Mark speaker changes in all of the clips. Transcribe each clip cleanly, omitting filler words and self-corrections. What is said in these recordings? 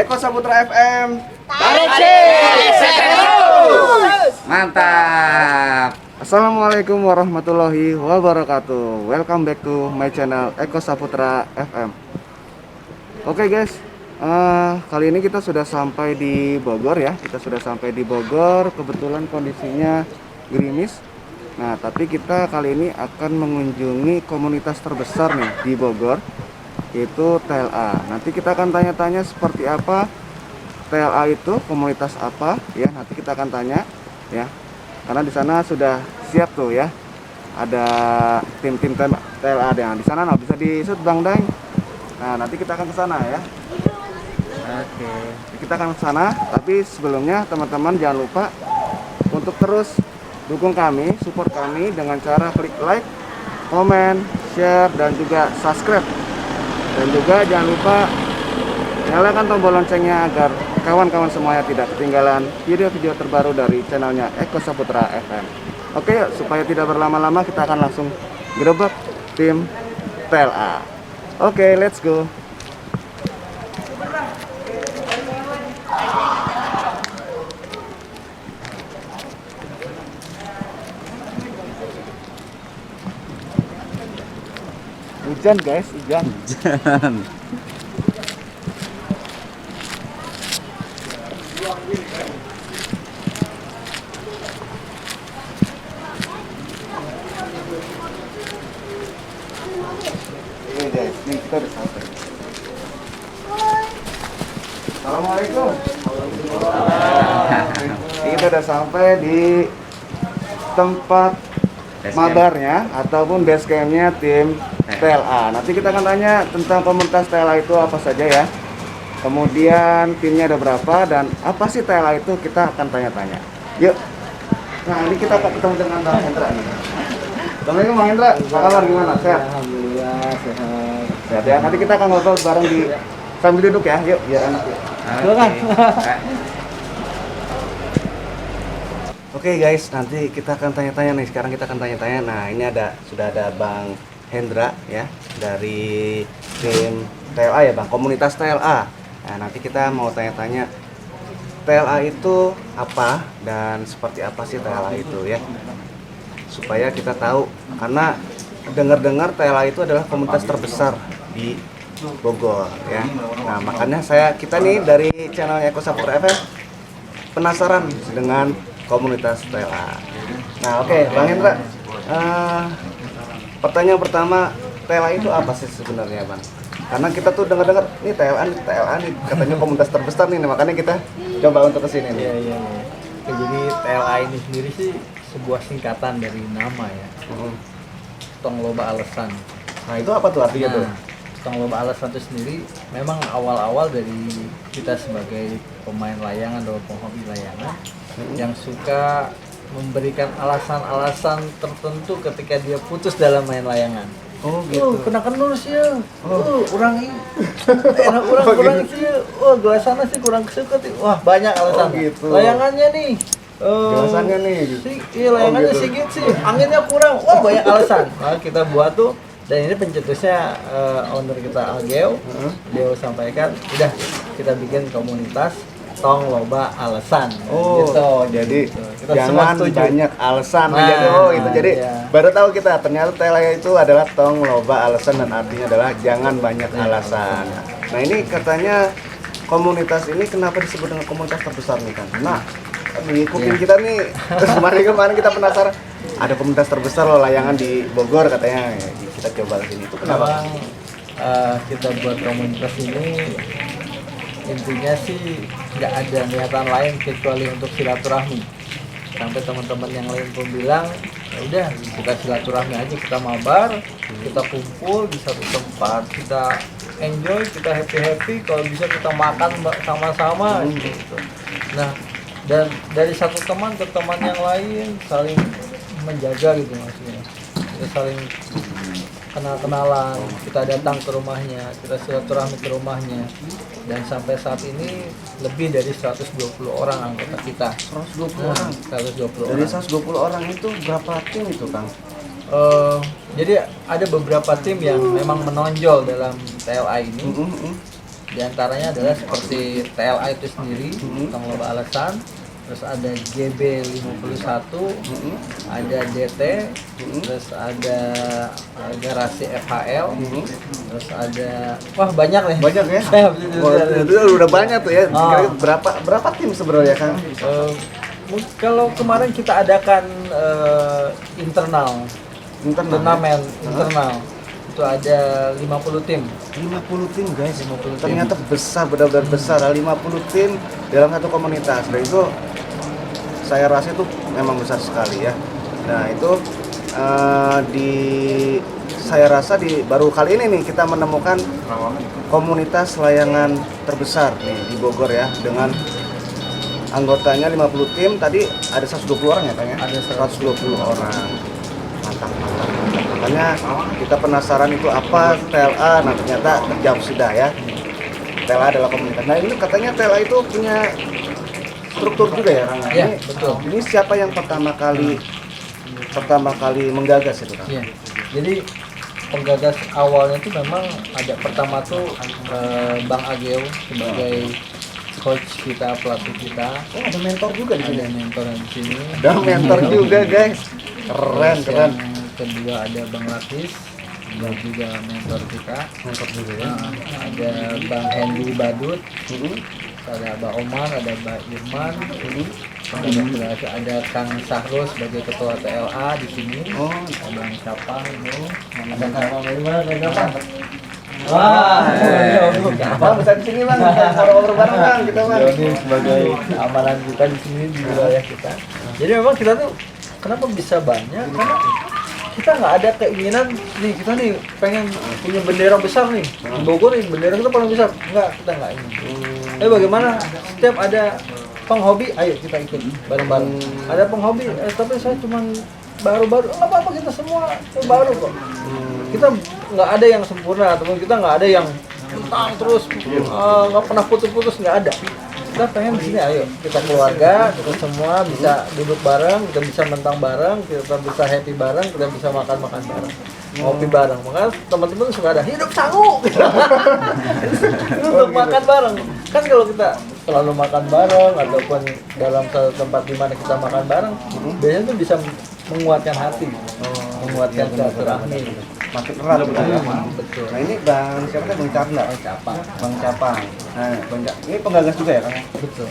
Speaker 1: Eko Saputra FM.
Speaker 2: Mantap.
Speaker 1: Assalamualaikum warahmatallahi wabarakatuh. Welcome back to my channel Eko Saputra FM. Oke guys, kali ini kita sudah sampai di Bogor ya. Kita sudah sampai di Bogor. Kebetulan kondisinya gerimis. Nah, tapi kita kali ini akan mengunjungi komunitas terbesar nih di Bogor, yaitu TLA. Nanti kita akan tanya-tanya seperti apa TLA itu, komunitas apa ya. Nanti kita akan tanya ya. Karena di sana sudah siap tuh ya. Ada tim-tim TLA yang di sana. Nah, bisa disut Bang Dang. Nah, nanti kita akan ke sana ya. Oke, kita akan ke sana. Tapi sebelumnya teman-teman jangan lupa untuk terus dukung kami, support kami dengan cara klik like, komen, share, dan juga subscribe. Dan juga jangan lupa nyalakan tombol loncengnya agar kawan-kawan semuanya tidak ketinggalan video-video terbaru dari channelnya Eko Saputra FM. Oke, supaya tidak berlama-lama kita akan langsung gerebek tim TLA. Oke, let's go. Hujan guys, hujan. Ini guys, ini kita udah sampai. Assalamualaikum. Ini kita udah sampai di tempat mabarnya ataupun base campnya tim TLA. Nanti kita akan tanya tentang komunitas TLA itu apa saja ya. Kemudian timnya ada berapa dan apa sih TLA itu, kita akan tanya-tanya. Yuk. Nah, ini kita akan ketemu dengan Bang Hendra nih. Assalamualaikum Bang Hendra, apa kabar, gimana? Sehat?
Speaker 3: Alhamdulillah sehat.
Speaker 1: Sehat ya. Nanti kita akan ngobrol bareng di sambil duduk ya. Yuk, biar enak ya.
Speaker 3: Silakan.
Speaker 1: Oke guys, nanti kita akan tanya-tanya nih. Sekarang kita akan tanya-tanya. Nah, ini sudah ada Bang Hendra ya dari tim TLA ya Bang, komunitas TLA. Nah, nanti kita mau tanya-tanya TLA itu apa dan seperti apa sih TLA itu ya. Supaya kita tahu, karena dengar-dengar TLA itu adalah komunitas terbesar di Bogor ya. Nah, makanya kita nih dari channel Eko Saputra FM penasaran dengan komunitas TLA. Nah, oke, Bang Hendra. Pertanyaan pertama, TLA itu apa sih sebenarnya, Bang? Karena kita tuh dengar-dengar nih TLA nih katanya komunitas terbesar nih, makanya kita coba untuk kesini nih.
Speaker 3: Iya. Oke, jadi TLA ini sendiri sih sebuah singkatan dari nama ya. Tong Loba Alesan.
Speaker 1: Nah, itu apa tuh artinya tuh?
Speaker 3: Tong Loba Alesan itu sendiri memang awal-awal dari kita sebagai pemain layangan atau penghobi layangan yang suka memberikan alasan-alasan tertentu ketika dia putus dalam main layangan.
Speaker 1: Oh gitu.
Speaker 3: Kena kenur sih ya. Kurang enak kurang sih ya. Gelas sana sih kurang kesuket. Wah, banyak alasan.
Speaker 1: Gitu.
Speaker 3: Layangannya nih.
Speaker 1: Gelasannya nih.
Speaker 3: Iya, layangannya
Speaker 1: gitu.
Speaker 3: sedikit sih. Anginnya kurang. Wah, banyak alasan. Nah, kita buat tuh, dan ini pencetusnya owner kita Algeo. Dia sampaikan, udah kita bikin komunitas Tong Loba Alesan.
Speaker 1: Gitu. Jadi
Speaker 3: Kita
Speaker 1: jangan banyak alasan. Jadi
Speaker 3: iya.
Speaker 1: baru tahu kita ternyata TLA itu adalah Tong Loba Alesan dan artinya adalah jangan banyak alasan. Nah, ini katanya komunitas ini kenapa disebut dengan komunitas terbesar nih kan? Nah, di kuping kita nih kemarin kita penasaran ada komunitas terbesar loh layangan di Bogor katanya. Kita coba ke sini. Itu kenapa?
Speaker 3: Memang kita buat komunitas ini intinya sih nggak ada niatan lain kecuali untuk silaturahmi. Sampai teman-teman yang lain pun bilang, ya udah kita silaturahmi aja, kita mabar, kita kumpul di satu tempat, kita enjoy, kita happy, kalau bisa kita makan sama-sama gitu. Nah, dan dari satu teman ke teman yang lain saling menjaga gitu maksudnya. Kita saling kenal-kenalan, kita datang ke rumahnya, kita silaturahmi ke rumahnya, dan sampai saat ini lebih dari 120 orang anggota kita.
Speaker 1: 120 orang.
Speaker 3: 120
Speaker 1: Dari
Speaker 3: orang.
Speaker 1: 120 orang itu berapa tim itu, Kang?
Speaker 3: Jadi ada beberapa tim yang memang menonjol dalam TLA ini. Di antaranya adalah seperti TLA itu sendiri, tentang lomba alasan, terus ada GB 51, ada DT, terus ada garasi FHL, terus ada banyak nih.
Speaker 1: Banyak ya? Itu udah banyak tuh ya. Kira-kira berapa tim sebenarnya Kang?
Speaker 3: Kalau kemarin kita adakan internal turnamen internal itu ada 50 tim.
Speaker 1: 50 tim guys.
Speaker 3: 50 tim.
Speaker 1: Ternyata besar, benar-benar besar. 50 tim dalam satu komunitas. Dan itu saya rasa itu memang besar sekali ya. Nah itu saya rasa baru kali ini nih kita menemukan komunitas layangan terbesar nih di Bogor ya, dengan anggotanya 50 tim. Tadi ada 120 orang ya Kang ya?
Speaker 3: Ada
Speaker 1: 120 orang. Mantap. Makanya kita penasaran itu apa TLA. Nah ternyata terjawab sudah ya. TLA adalah komunitas. Nah ini katanya TLA itu punya struktur juga ya Kang?
Speaker 3: Iya,
Speaker 1: Ini,
Speaker 3: betul.
Speaker 1: Ini siapa yang pertama kali menggagas itu Kang?
Speaker 3: Iya. Jadi penggagas awalnya itu memang ada pertama tuh Bang Ageo sebagai coach kita, pelatih kita.
Speaker 1: Oh ada mentor juga di sini.
Speaker 3: Ada mentor di sini.
Speaker 1: Ada mentor juga guys. Keren.
Speaker 3: Yang kedua ada Bang Lakis, dia juga mentor kita.
Speaker 1: Mentor juga ya.
Speaker 3: Ada Bang Hendy Badut, ada Mbak Omar, ada Mbak Irman, ada Kang Sahro sebagai ketua TLA di sini.
Speaker 1: Oh,
Speaker 3: Bang Capang itu, ada Kang Irman, ada Capang.
Speaker 1: Bang bisa di sini Bang, ngobrol bareng Bang kita Bang.
Speaker 3: Ini sebagai keamanan kita di sini di wilayah kita. Jadi memang kita tuh kenapa bisa banyak? Karena kita nggak ada keinginan nih, kita nih pengen punya bendera besar nih di Bogor nih, bendera kita paling besar. Enggak, kita nggak ingin. Bagaimana setiap ada penghobi, ayo kita ikut bareng-bareng. Ada penghobi, tapi saya cuman baru-baru, nggak apa-apa, kita semua baru kok. Kita nggak ada yang sempurna, ataupun kita nggak ada yang tentang terus nggak pernah putus-putus, nggak ada. Kita pengen di sini, ayo kita keluarga, kita semua bisa duduk bareng, kita bisa mentang bareng, kita bisa happy bareng, kita bisa makan-makan bareng, ngopi bareng. Makanya teman-teman suka ada hidup sangu untuk makan bareng. Kan kalau kita selalu makan bareng ataupun dalam satu tempat di mana kita makan bareng, biasanya tuh bisa menguatkan hati, menguatkan silaturahmi.
Speaker 1: Makin erat gitu ya.
Speaker 3: Betul.
Speaker 1: Nah ini Bang siapa kan Bang Carla?
Speaker 3: Capang.
Speaker 1: Bang Capang. Nah, ini penggagas juga ya Kang?
Speaker 3: Betul.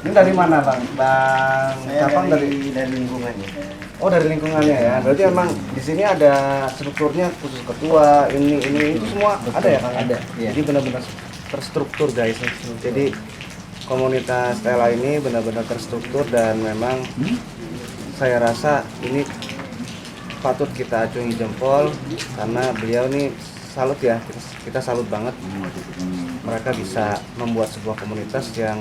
Speaker 1: Ini dari mana Bang? Bang Capang dari
Speaker 2: lingkungannya.
Speaker 1: Oh dari lingkungannya ya. Berarti emang di sini ada strukturnya khusus ketua, ini itu semua ada ya Kang?
Speaker 3: Ada. Iya.
Speaker 1: Jadi benar-benar terstruktur guys. Jadi komunitas TLA ini benar-benar terstruktur dan memang saya rasa ini patut kita acungi jempol karena beliau nih salut ya, kita salut banget. Mereka bisa membuat sebuah komunitas yang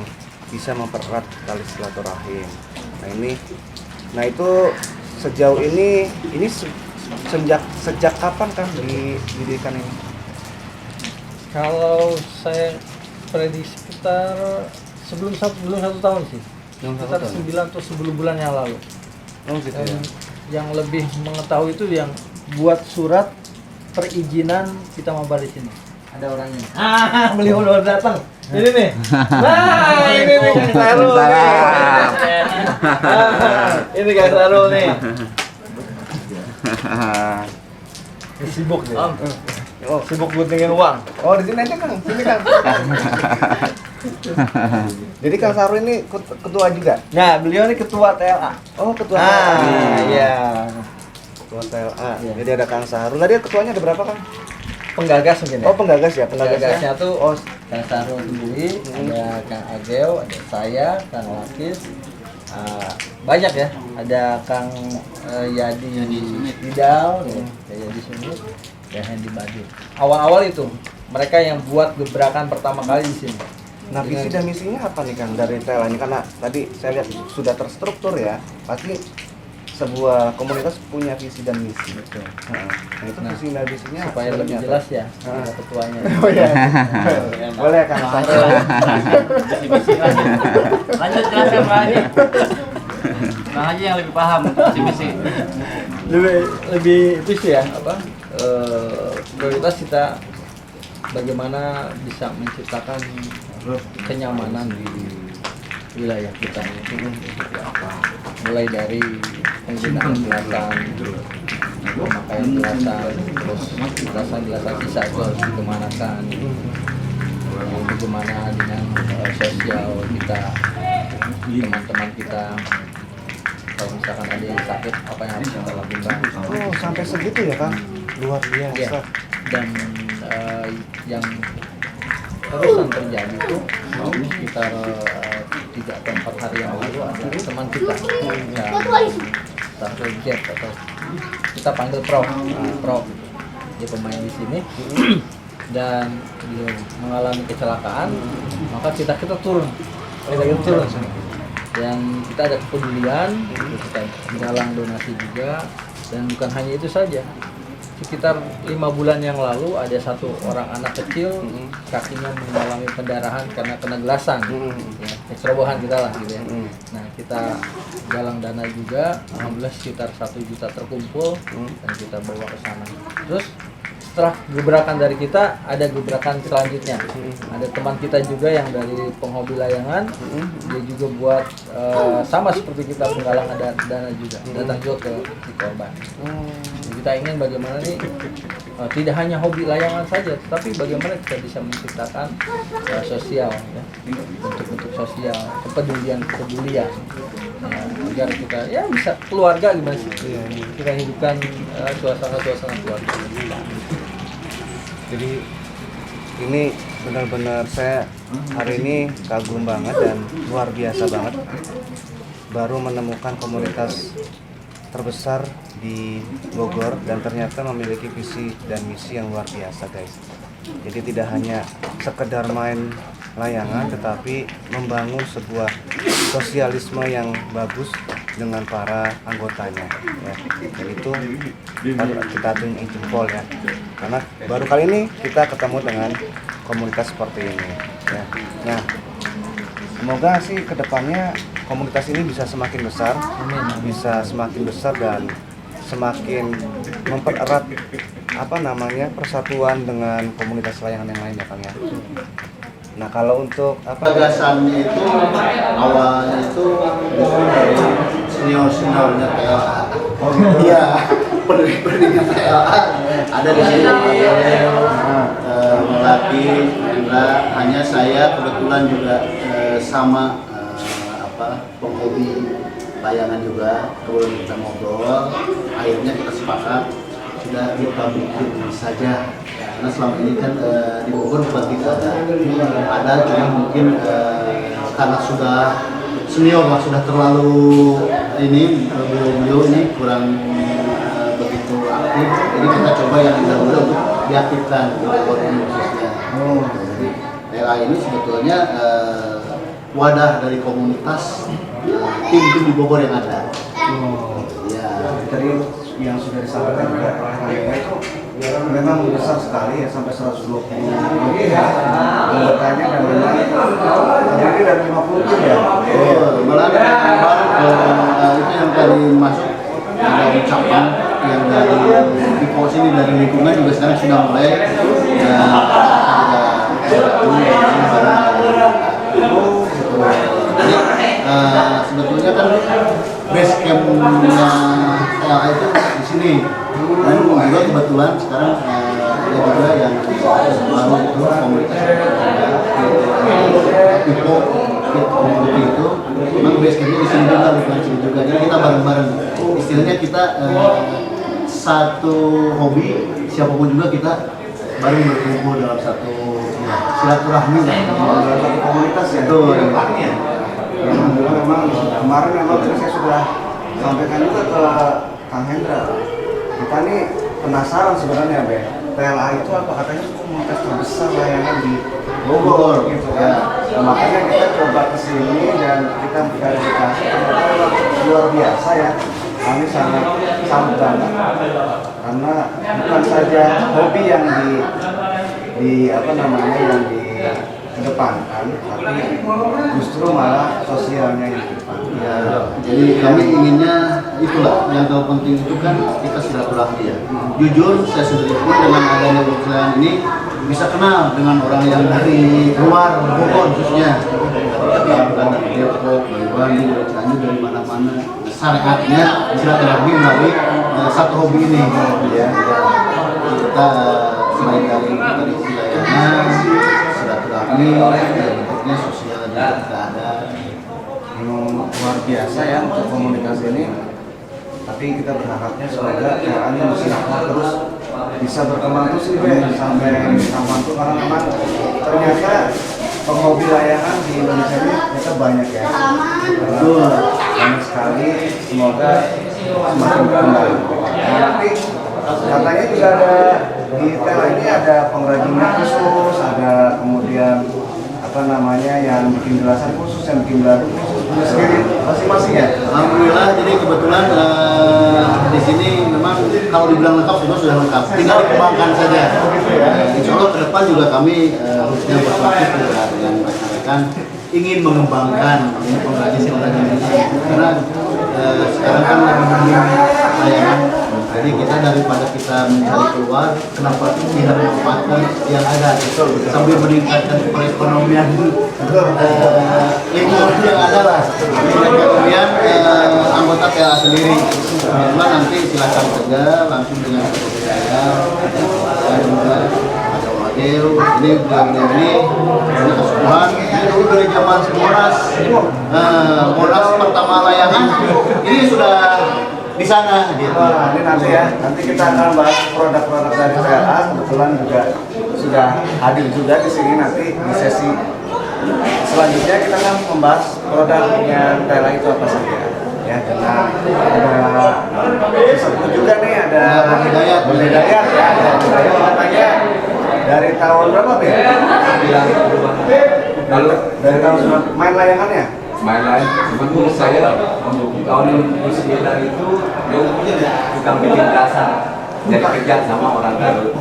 Speaker 1: bisa mempererat tali silaturahim. Nah itu sejauh ini sejak kapan kan didirikan ini?
Speaker 3: Kalau saya prediksi sekitar sebelum satu tahun sih. Sekitar 9 atau 10 bulan yang lalu.
Speaker 1: Oh gitu ya.
Speaker 3: Yang lebih mengetahui itu yang buat surat perizinan kita mabar di sini. Ada orangnya. Beliau udah datang. Ini nih. Nah, ini nih Kang Sarul. Ini Kang Sarul nih. Sibuk dia. Oh, sibuk guntingin uang.
Speaker 1: Oh di sini aja Kang, sini Kang. Jadi Kang Saru ini ketua juga?
Speaker 3: Nah, beliau ini ketua TLA.
Speaker 1: Oh ketua TLA.
Speaker 3: Iya.
Speaker 1: Ketua TLA.
Speaker 3: Iya.
Speaker 1: Jadi ada Kang Saru. Tadi ketuanya ada berapa Kang?
Speaker 3: Penggagas mungkin ya.
Speaker 1: Oh penggagas ya,
Speaker 3: Penggagasnya tuh
Speaker 1: Oh
Speaker 3: Kang Sarul sendiri, ada Kang Ageo, ada saya, Kang Lakis, banyak ya. Ada Kang Yadi Idal, Yadi Sumit, dan Hendy Badut. Awal-awal itu mereka yang buat gebrakan pertama kali di sini.
Speaker 1: Nah visi dan misinya apa nih Kang dari TLA ini? Karena tadi saya lihat sudah terstruktur ya, pasti sebuah komunitas punya visi dan misi.
Speaker 3: Betul.
Speaker 1: Nah itu visi dan misinya
Speaker 3: Supaya lebih
Speaker 1: sebenarnya
Speaker 3: jelas
Speaker 1: apa?
Speaker 3: ya ada ketuanya.
Speaker 1: Oh iya. Boleh Kang Saru.
Speaker 2: Lanjut jelaskan Bang Haji. Bang Haji yang lebih paham untuk misi.
Speaker 3: Lebih itu sih ya, apa? Prioritas kita bagaimana bisa menciptakan kenyamanan di wilayah kita. Mulai dari penggunaan gelasan, pemakaian gelasan, terus gelasan sisa itu harus dikemanakan, bagaimana dengan sosial kita, teman-teman kita, kalau misalkan ada yang sakit apa yang harus kita lakukan.
Speaker 1: Oh, sampai segitu ya Kang? Luar biasa.
Speaker 3: Ya, dan yang terusan terjadi itu sekitar 3 atau 4 hari yang lalu ada teman kita yang starter jet atau kita panggil Pro, dia pemain di sini dan dia mengalami kecelakaan, maka kita turun dan kita ada kepedulian, kita menggalang donasi juga. Dan bukan hanya itu saja, sekitar 5 bulan yang lalu ada satu orang anak kecil kakinya mengalami pendarahan karena kena gelasan, ya, cerobohan kita lah gitu ya. Nah, kita galang dana juga, alhamdulillah sekitar 1 juta terkumpul dan kita bawa ke sana. Terus setelah gebrakan dari kita, ada gebrakan selanjutnya. Ada teman kita juga yang dari penghobi layangan, dia juga buat sama seperti kita menggalang dana juga, datang juga ke si korban. Jadi kita ingin bagaimana nih tidak hanya hobi layangan saja, tapi bagaimana kita bisa menciptakan sosial, ya, bentuk-bentuk sosial, kepedulian, ya, agar kita ya bisa keluarga gimana sih, kita hidupkan suasana keluarga.
Speaker 1: Jadi ini benar-benar saya hari ini kagum banget dan luar biasa banget, baru menemukan komunitas terbesar di Bogor dan ternyata memiliki visi dan misi yang luar biasa guys. Jadi tidak hanya sekedar main layangan tetapi membangun sebuah sosialisme yang bagus dengan para anggotanya ya. Dan itu harus kita tunjuk jempol ya, karena baru kali ini kita ketemu dengan komunitas seperti ini ya. Nah, semoga sih kedepannya komunitas ini bisa semakin besar, bisa semakin besar dan semakin mempererat persatuan dengan komunitas layangan yang lain ya Kang ya. Nah, kalau untuk
Speaker 4: gagasannya itu awalnya itu dari seniornya PLA. Iya, pendiri PLA ada di sini. Melatih hanya saya kebetulan juga sama penghobi layangan juga. Kemudian kita ngobrol, akhirnya kita sepakat sudah kita bikin saja. Karena selama ini kan di Bogor bukan tidak ada cuma mungkin karena sudah senior lah, sudah terlalu ini beliau ini kurang begitu aktif, jadi kita coba yang muda untuk diaktifkan khususnya. Jadi PLA ini sebetulnya wadah dari komunitas tim di Bogor yang ada. Ya,
Speaker 1: dari yang sudah disampaikan oleh mereka itu memang besar sekali ya, sampai 120 ya anggotanya, dan memang terdiri dari 50 tim ya.
Speaker 4: Malah baru itu yang tadi masuk ada ucapan yang dari di pos ini dari lingkungan juga sekarang sudah mulai jadi sebetulnya kan base campnya PLA itu di sini. Dan juga kebetulan sekarang ada juga yang baru itu komunitas komunitas itu memang base campnya di sini juga, bukan sini juga. Jadi kita bareng-bareng. Istilahnya kita satu hobi, siapapun juga kita bareng berkumpul dalam satu silaturahmi dalam satu komunitas ya. Betul.
Speaker 1: Memang kemarin memang saya sudah sampaikan juga ke Kang Hendra. Kita nih penasaran sebenarnya PLA itu apa, katanya komunitas terbesar layangan di Bogor gitu kan. Nah, makanya kita coba kesini dan kita verifikasi, ternyata luar biasa ya. Kami sangat banget karena bukan saja hobi yang yang dikedepankan, tapi justru malah sosialnya yang dikedepankan.
Speaker 4: Ya, jadi kami inginnya itulah yang terpenting itu kan kita silaturahmi ya. Jujur saya sendiri pun dengan adanya workshop ini bisa kenal dengan orang yang dari luar Bogor khususnya, dari Depok, dari Bandung, dari Cianjur, dari mana-mana. Syariatnya silaturahmi melalui satu hobi ini, ya. Kita selain dari tadi hobi layanan, silaturahmi, bentuknya sosial juga kita ada.
Speaker 1: Luar biasa ya untuk komunikasi ini. Tapi kita berharapnya semoga caranya masih terus bisa berkembang terus sih sampai kapan tuh, karena memang ternyata penghobi layangan di Indonesia ini ternyata banyak ya. Banyak sekali, semoga semakin berkembang. Nah, nanti katanya juga ada di Tela ini ada pengrajinnya khusus, ada kemudian apa namanya yang bikin gelasan khusus, yang bikin beladu khusus punya sendiri masing-masing ya.
Speaker 4: Alhamdulillah, jadi kebetulan di sini memang kalau dibilang lengkap sudah lengkap, tinggal dikembangkan saja. Insya Allah ke depan juga kami harusnya berpraktik dengan rekan-rekan ingin mengembangkan pengrajin-pengrajin ini, karena sekarang kan layanan. Jadi kita daripada kita mencari keluar, kenapa tidak memanfaatkan yang ada sambil meningkatkan perekonomian lingkungan yang ada lah. Kemudian anggota TLA sendiri, kemudian nanti silakan saja langsung dengan saya. Ada Wadil, ini kesepuhan. Itu dari zaman Monas pertama layangan, ini sudah di sana gitu.
Speaker 1: Ini nanti ya, nanti kita akan bahas produk-produk dari TLA. Kebetulan juga sudah hadir juga di sini, nanti di sesi selanjutnya kita akan membahas produknya TLA itu apa saja. Ya, karena ada sesuatu juga nih, ada Bebedayat ya, ada Bebedayat katanya dari tahun berapa ya? Dari tahun main layangannya?
Speaker 5: Main lain, menurut saya untuk tahun 1999 itu tukang bikin dasar jadi kerja sama orang Garut.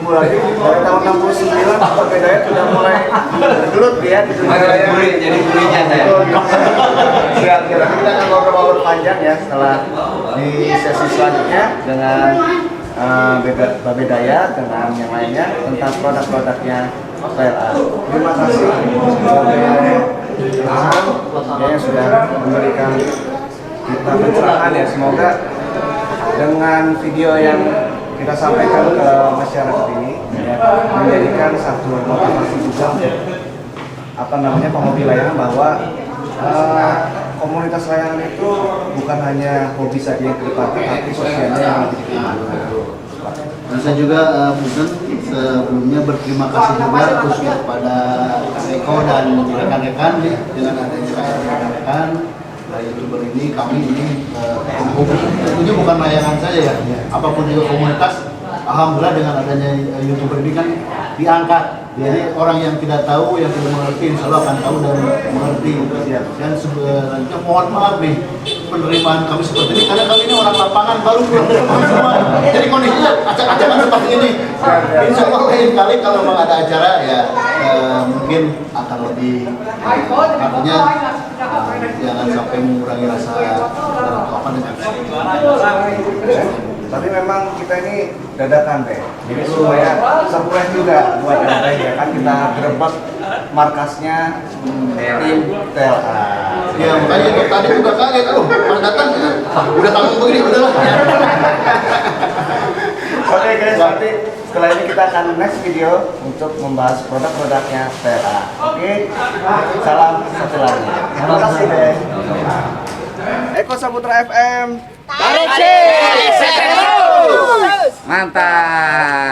Speaker 1: Mulai dari tahun 69 Bebedayat sudah mulai bergelut ya di dunia layangan.
Speaker 5: Jadi kurinya saya.
Speaker 1: Kira-kira kita akan ngobrol panjang ya setelah di sesi selanjutnya dengan Bebedayat dengan yang lainnya tentang produk-produknya TLA. Terima kasih yang sudah memberikan kita pencerahan ya. Semoga dengan video yang kita sampaikan ke masyarakat ini ya, menjadikan satu motivasi juga untuk penghobi layangan bahwa komunitas layangan itu bukan hanya hobi saja yang kedepankan, tapi sosialnya yang lebih tinggi.
Speaker 4: Dan saya juga sebelumnya berterima kasih juga khususnya kepada Eko dan rekan-rekan dengan adanya rekan-rekan YouTuber ini, kami ini tentunya bukan layangan saja ya, apapun juga komunitas. Alhamdulillah dengan adanya YouTuber ini kan diangkat. Jadi orang yang tidak tahu, yang tidak mengerti, insya Allah akan tahu dan mengerti. Dan sebenarnya mohon maaf nih penerimaan kami seperti ini, karena kami ini orang lapangan baru pulang dari lapangan semua. Jadi kondisinya acak-acakan seperti ini. Insya Allah lain kali kalau memang ada acara ya mungkin akan lebih artinya jangan sampai mengurangi rasa apa dengan.
Speaker 1: Tapi memang kita ini dadakan deh, jadi supaya surprise juga buat anda ya kan, kita gerebek markasnya tim TLA.
Speaker 4: Ya makanya itu tadi juga kaget, pas datang udah tanggung begini, udahlah.
Speaker 1: Oke guys, nanti setelah ini kita akan next video untuk membahas produk-produknya TLA. Oke, salam satu lagi. Terima kasih deh. Eko Saputra FM.
Speaker 2: Mantap.